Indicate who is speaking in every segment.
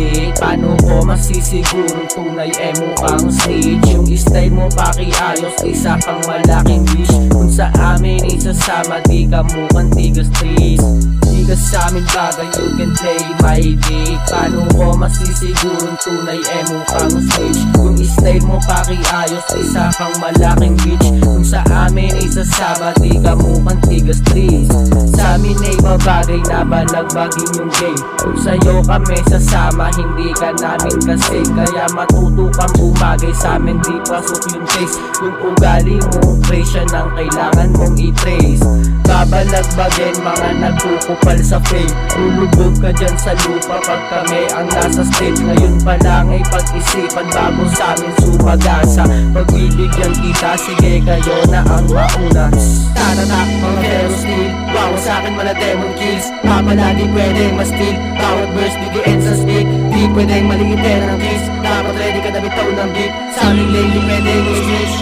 Speaker 1: di paano ko masisigurong tunay mukhang snitch. Yung style mo pakiayos, isa kang malaking wish. Kung sa amin isasama, di ka mukhang tigas trees. Di ka sa amin bagay, you can play my dick. Paano ko masisigurong tunay mukhang snitch. Yung style mo pakiayos, isa kang malaking bitch. Kung sa amin isasama, di ka mukhang tigas trees. Sa amin ay babagay na balagbagin yung game. Kung sa'yo kami sasama, hindi ka namin kasi. Kaya matuto kang umagay sa amin, di pasok yung taste. Yung ugali mo, presya ng kailangan mong i-trace. Babalagbagin mga nagkukupal sa fame. Lulubog ka dyan sa lupa pag kami ang nasa stage. Ngayon pa lang ay pag-isipan bago sa amin sumagasa. Pagbibigyan kita, sige kayo na ang mauna. Tatatak, mga hero steal. Bawa sa'kin mala demon kills. Papalagi pwedeng ma-steal. Bawat verse bigyan sa stick. Di pwedeng maligitin ng kiss. Dapat ready ka na bitaw ng beat. Sa aming lane di pwedeng i-snitch.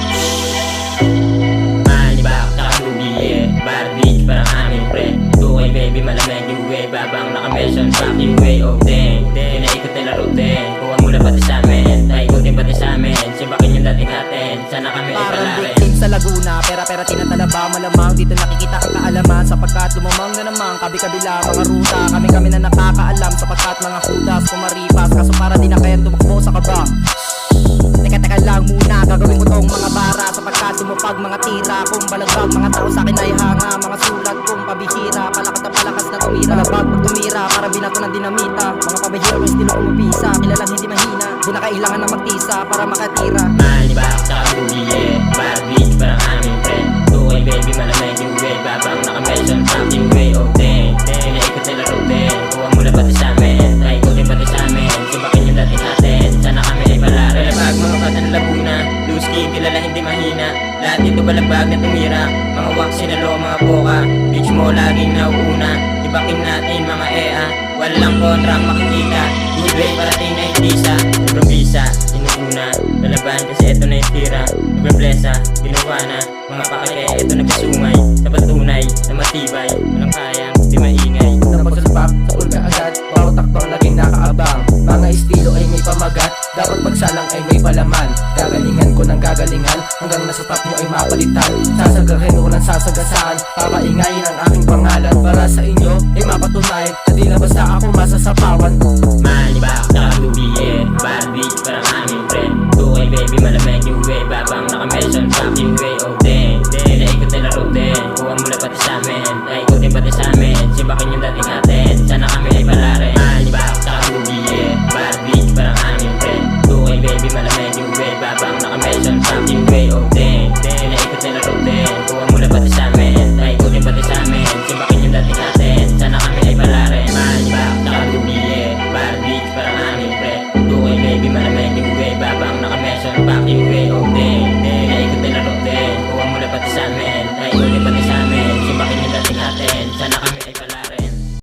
Speaker 2: Manibak, nakalugi Bad bitch, parang aming friend. Tukay baby, malamig yung way. Babang naka-mention, fuck you way. Oh dang, pinaikot nila routine. Kuha mula pati sa amin, naikutin pati sa amin. Sibakin yung dating natin, sana kami
Speaker 3: Parang
Speaker 2: ipalarin.
Speaker 3: victim sa Laguna, pera-pera tinatalaba. Malamang dito nakikita ang kaalaman. Sapagkat lumamang na namang kabi-kabila mga ruta. Kami na nakakaalam sapagkat mga hudas kumaripas. Kaso para di na kayang tumakbo sa kaba. Teka lang muna, gagawin ko tong mga bara. Sapagkat tumupag mga tira. Kung balagbag mga tao sa'kin ay hanga. Mga sulat kong pabihira, palakas na palakas na tumira. Balabag pag tumira, para binato ng dinamita. Mga pabihira yung estilo kong mabisa. Kilalang hindi mahina, di na kailangan na magtisa para makatira.
Speaker 2: Manibak, nakalugi Bad bitch, parang aming friend. Tukay baby, malamig yung way. Babang naka-mention, fuck you way. Oh dang, pinaikot nila routine. Kuha mula pati sa amin, naikutin pati sa amin. Sibakin yung dating natin, sana kami ipalarin. Balabag, mga katan Laguna. Loose skin, kilala hindi mahina. Lahat dito balabag na tumira. Mga wax, sinalo, mga boka. Bitch mo laging nauuna. Ibakin natin mga EA. Walang kontrang makikita. Good way, parating na itisa. Improvisa, inuuna. Lalaban kasi eto na yung tira. Nagreblesa, ginawa na. Mga pakake, eto nagkasumay. Sa patunay, na matibay. Walang kayang, di maingay.
Speaker 1: Napagsalpak, sa ulga agad. Bawat takbang laging nakaabang. Mga estilo ay may pamagat. Dapat pagsalang ay may palaman. Gagalingan ko ng gagalingan. Hanggang nasa top nyo ay mapalitan. Sasagarin o lang sasagasaan. Papaingayin ang aking pangalan. Para sa inyo ay mapatunay na di na basta ako